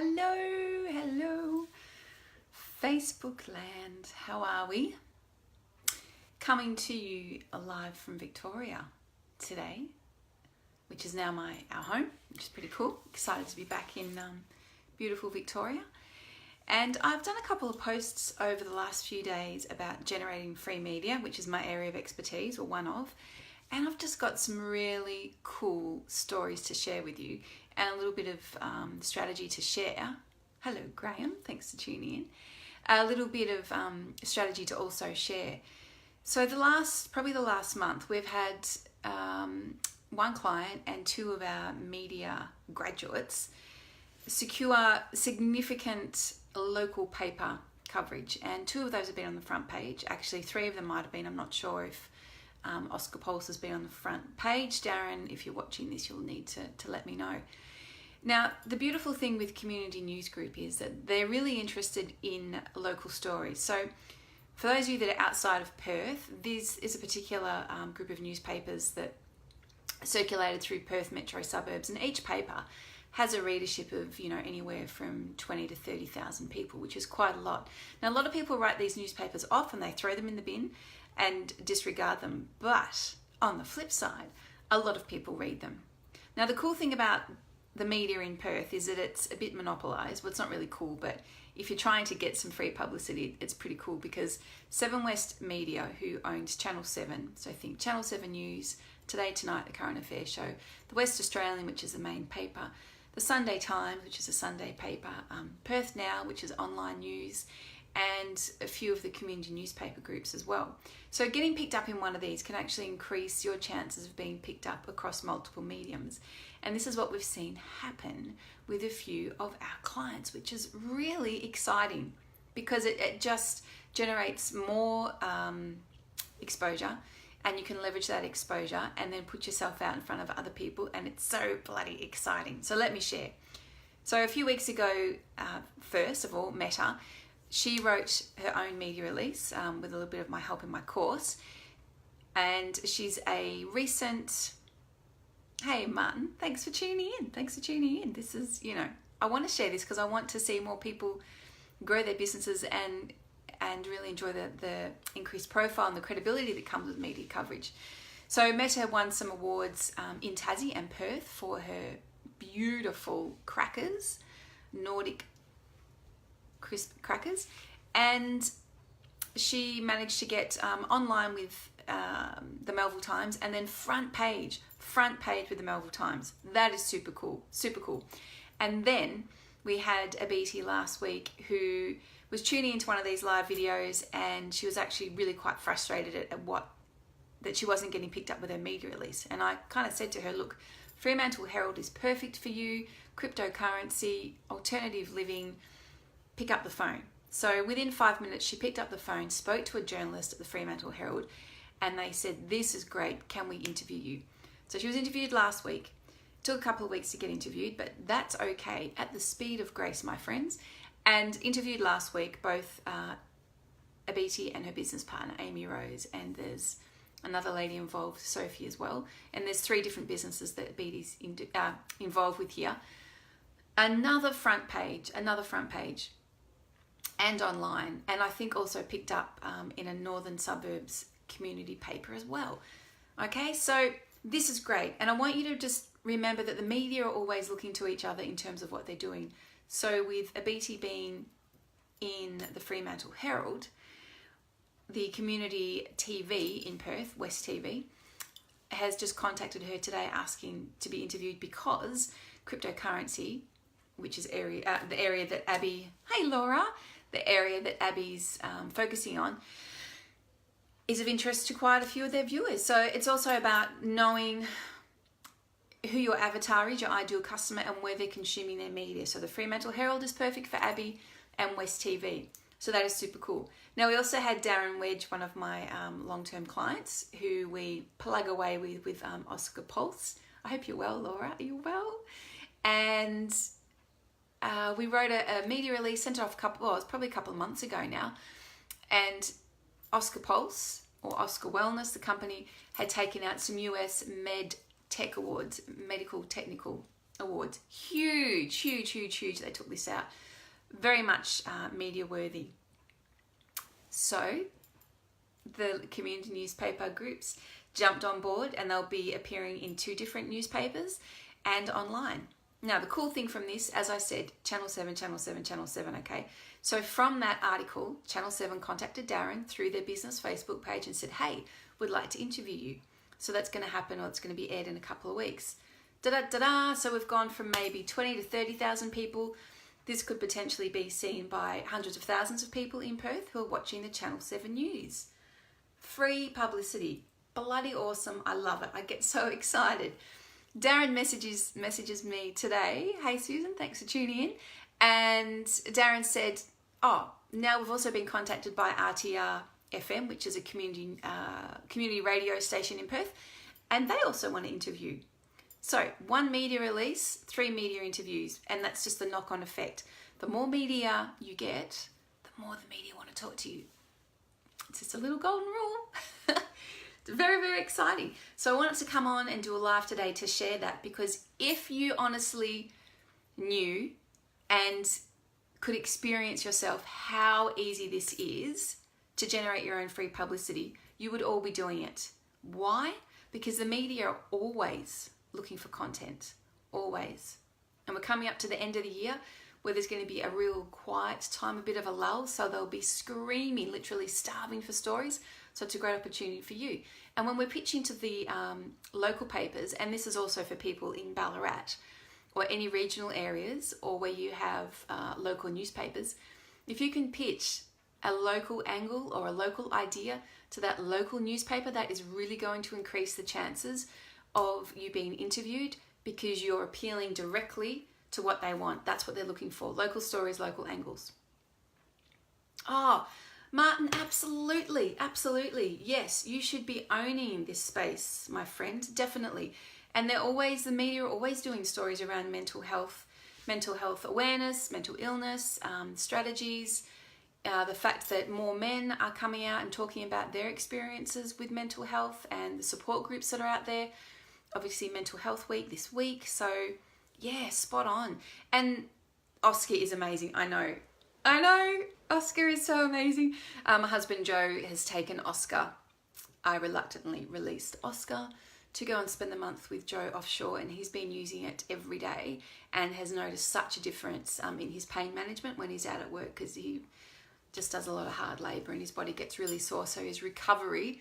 Hello, Facebook land. How are we? Coming to you live from Victoria today, which is now our home, which is pretty cool. Excited to be back in beautiful Victoria. And I've done a couple of posts over the last few days about generating free media, which is my area of expertise, or one of. And I've just got some really cool stories to share with you and a little bit of strategy to share. Hello, Graham. Thanks for tuning in. A little bit of strategy to also share. So probably the last month, we've had one client and two of our media graduates secure significant local paper coverage. And two of those have been on the front page. Actually, three of them might have been. I'm not sure if Oscar Pulse has been on the front page. Darren, if you're watching this, you'll need to let me know. Now, the beautiful thing with Community News Group is that they're really interested in local stories. So for those of you that are outside of Perth, this is a particular group of newspapers that circulated through Perth metro suburbs, and each paper has a readership of, anywhere from 20 to 30,000 people, which is quite a lot. Now, a lot of people write these newspapers off and they throw them in the bin and disregard them. But on the flip side, a lot of people read them. Now, the cool thing about the media in Perth is that it's a bit monopolised. Well, it's not really cool, but if you're trying to get some free publicity, it's pretty cool because Seven West Media, who owns Channel 7, so think Channel 7 News, Today Tonight, The Current Affairs Show, The West Australian, which is the main paper, The Sunday Times, which is a Sunday paper, Perth Now, which is online news, and a few of the community newspaper groups as well. So getting picked up in one of these can actually increase your chances of being picked up across multiple mediums. And this is what we've seen happen with a few of our clients, which is really exciting because it just generates more exposure, and you can leverage that exposure and then put yourself out in front of other people, and it's so bloody exciting. So let me share. So a few weeks ago, first of all, Meta, she wrote her own media release with a little bit of my help in my course. And she's a recent, hey Martin, thanks for tuning in. This is, I want to share this because I want to see more people grow their businesses and really enjoy the increased profile and the credibility that comes with media coverage. So Meta won some awards in Tassie and Perth for her beautiful crackers, Nordic crisp crackers, and she managed to get online with the Melville Times, and then front page with the Melville Times. That is super cool. And then we had Abiti last week who was tuning into one of these live videos, and she was actually really quite frustrated at that she wasn't getting picked up with her media release. And I kind of said to her, look, Fremantle Herald is perfect for you, cryptocurrency, alternative living, pick up the phone. So within 5 minutes, she picked up the phone, spoke to a journalist at the Fremantle Herald, and they said, this is great, can we interview you? So she was interviewed last week. Took a couple of weeks to get interviewed, but that's okay, at the speed of grace, my friends. And interviewed last week, both Abiti and her business partner, Amy Rose, and there's another lady involved, Sophie, as well. And there's 3 different businesses that Abiti's involved with here. Another front page, and online, and I think also picked up in a northern suburbs community paper as well. Okay, so this is great, and I want you to just remember that the media are always looking to each other in terms of what they're doing. So with Abiti being in the Fremantle Herald, the community TV in Perth, West TV, has just contacted her today asking to be interviewed because cryptocurrency, which is the area that Abby, hey Laura, the area that Abby's focusing on, is of interest to quite a few of their viewers. So it's also about knowing who your avatar is, your ideal customer, and where they're consuming their media. So the Fremantle Herald is perfect for Abby and West TV. So that is super cool. Now we also had Darren Wedge, one of my long-term clients, who we plug away with Oscar Pulse. I hope you're well, Laura. Are you well? And we wrote a media release, sent it off it's probably a couple of months ago now. And Oscar Pulse, or Oscar Wellness, the company, had taken out some US Med Tech Awards, medical technical Awards. Huge, huge, huge, huge. They took this out. Very much media worthy. So the community newspaper groups jumped on board, and they'll be appearing in 2 different newspapers and online. Now, the cool thing from this, as I said, Channel 7, Channel 7, Channel 7, okay? So from that article, Channel 7 contacted Darren through their business Facebook page and said, hey, we'd like to interview you. So that's going to happen, or it's going to be aired in a couple of weeks. Da-da-da-da. So we've gone from maybe 20 to 30,000 people. This could potentially be seen by hundreds of thousands of people in Perth who are watching the Channel 7 news. Free publicity. Bloody awesome. I love it. I get so excited. Darren messages me today. Hey Susan, thanks for tuning in. And Darren said, oh, now we've also been contacted by RTR FM, which is a community radio station in Perth, and they also want to interview. So 1 media release, 3 media interviews, and that's just the knock-on effect. The more media you get, the more the media want to talk to you. It's just a little golden rule. It's very, very exciting. So I wanted to come on and do a live today to share that, because if you honestly knew and could experience yourself how easy this is to generate your own free publicity, you would all be doing it. Why? Because the media are always looking for content, always. And we're coming up to the end of the year where there's going to be a real quiet time, a bit of a lull, so they'll be screaming, literally starving for stories. So it's a great opportunity for you. And when we're pitching to the local papers, and this is also for people in Ballarat or any regional areas, or where you have local newspapers, if you can pitch a local angle or a local idea to that local newspaper, that is really going to increase the chances of you being interviewed, because you're appealing directly to what they want. That's what they're looking for. Local stories, local angles. Oh, Martin, absolutely, absolutely. Yes, you should be owning this space, my friend, definitely. And the media are always doing stories around mental health awareness, mental illness, strategies, the fact that more men are coming out and talking about their experiences with mental health, and the support groups that are out there. Obviously, Mental Health Week this week. So, yeah, spot on. And Oscar is amazing. I know. Oscar is so amazing. My husband Joe has taken Oscar. I reluctantly released Oscar to go and spend the month with Joe offshore, and he's been using it every day and has noticed such a difference in his pain management when he's out at work, because he just does a lot of hard labour and his body gets really sore. So his recovery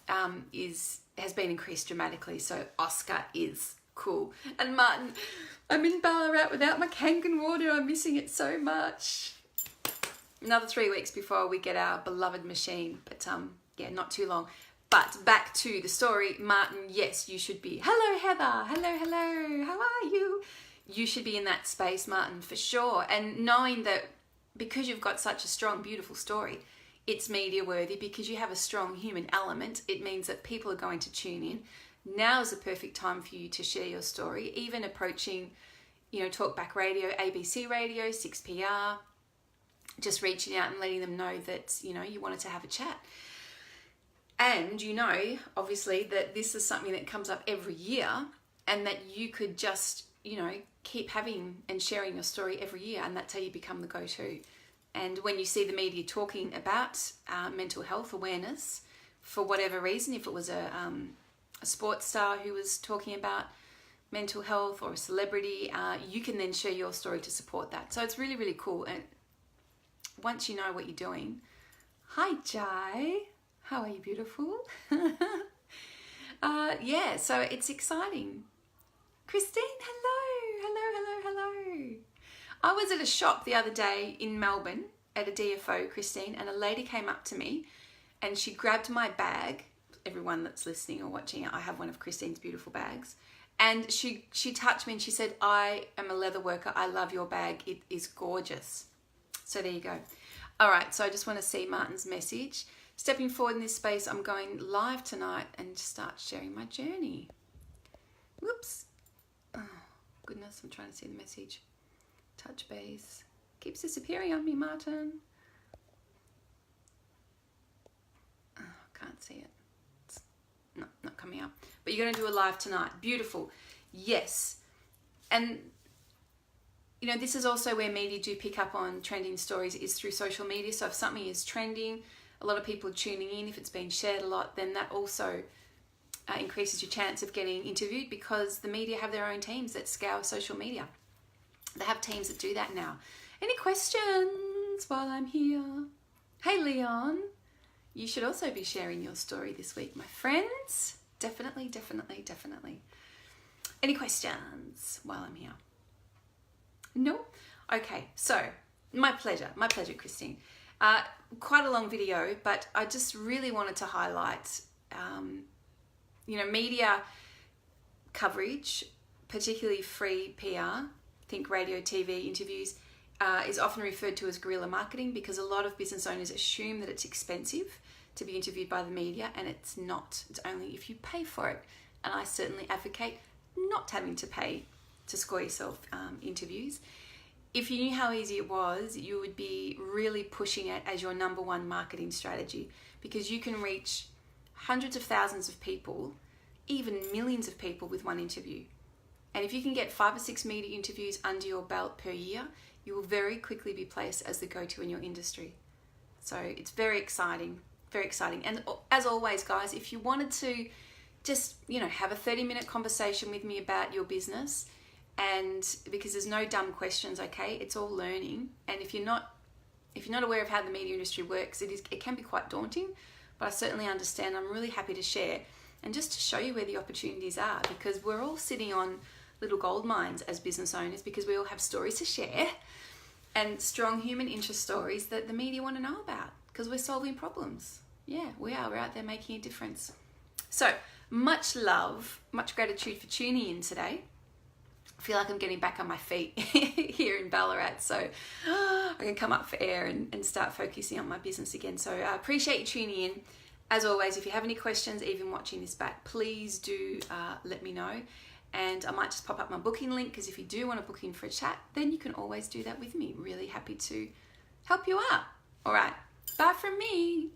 has been increased dramatically. So Oscar is cool. And Martin, I'm in Ballarat without my Kangen water. I'm missing it so much. Another 3 weeks before we get our beloved machine, but yeah, not too long. But back to the story, Martin, yes, you should be. Hello, Heather. Hello. How are you? You should be in that space, Martin, for sure. And knowing that because you've got such a strong, beautiful story, it's media worthy, because you have a strong human element. It means that people are going to tune in. Now is the perfect time for you to share your story, even approaching, Talkback Radio, ABC Radio, 6PR, just reaching out and letting them know that, you wanted to have a chat. And obviously, that this is something that comes up every year, and that you could just, keep having and sharing your story every year, and that's how you become the go-to. And when you see the media talking about mental health awareness, for whatever reason, if it was a sports star who was talking about mental health, or a celebrity, you can then share your story to support that. So it's really, really cool. And once you know what you're doing, hi Jai, how are you, beautiful? Yeah, so it's exciting. Christine, hello. I was at a shop the other day in Melbourne at a DFO, Christine, and a lady came up to me and she grabbed my bag. Everyone that's listening or watching it, I have one of Christine's beautiful bags. And she touched me and she said, I am a leather worker. I love your bag. It is gorgeous. So there you go. All right, so I just want to see Martin's message. Stepping forward in this space, I'm going live tonight and start sharing my journey. Whoops. Oh, goodness, I'm trying to see the message. Touch base. Keeps disappearing on me, Martin. Oh, can't see it. It's not coming up. But you're going to do a live tonight. Beautiful. Yes. And you know, this is also where media do pick up on trending stories, is through social media. So if something is trending, a lot of people are tuning in. If it's been shared a lot, then that also increases your chance of getting interviewed, because the media have their own teams that scour social media. They have teams that do that now. Any questions while I'm here? Hey, Leon. You should also be sharing your story this week, my friends. Definitely, definitely, definitely. Any questions while I'm here? No? Okay, so my pleasure, Christine. Quite a long video, but I just really wanted to highlight, you know, media coverage, particularly free PR, think radio, TV interviews, is often referred to as guerrilla marketing, because a lot of business owners assume that it's expensive to be interviewed by the media, and it's not. It's only if you pay for it. And I certainly advocate not having to pay to score yourself interviews. If you knew how easy it was, you would be really pushing it as your number one marketing strategy, because you can reach hundreds of thousands of people, even millions of people with one interview. And if you can get 5 or 6 media interviews under your belt per year, you will very quickly be placed as the go-to in your industry. So it's very exciting, very exciting. And as always, guys, if you wanted to just, you know, have a 30-minute conversation with me about your business, and because there's no dumb questions, okay? It's all learning. And if you're not aware of how the media industry works, it can be quite daunting, but I certainly understand. I'm really happy to share and just to show you where the opportunities are, because we're all sitting on little gold mines as business owners, because we all have stories to share, and strong human interest stories that the media want to know about, because we're solving problems. Yeah, we are. We're out there making a difference. So much love, much gratitude for tuning in today. I feel like I'm getting back on my feet here in Ballarat, so I can come up for air and start focusing on my business again. So I appreciate you tuning in. As always, if you have any questions, even watching this back, please do let me know. And I might just pop up my booking link, because if you do want to book in for a chat, then you can always do that with me. Really happy to help you out. All right, bye from me.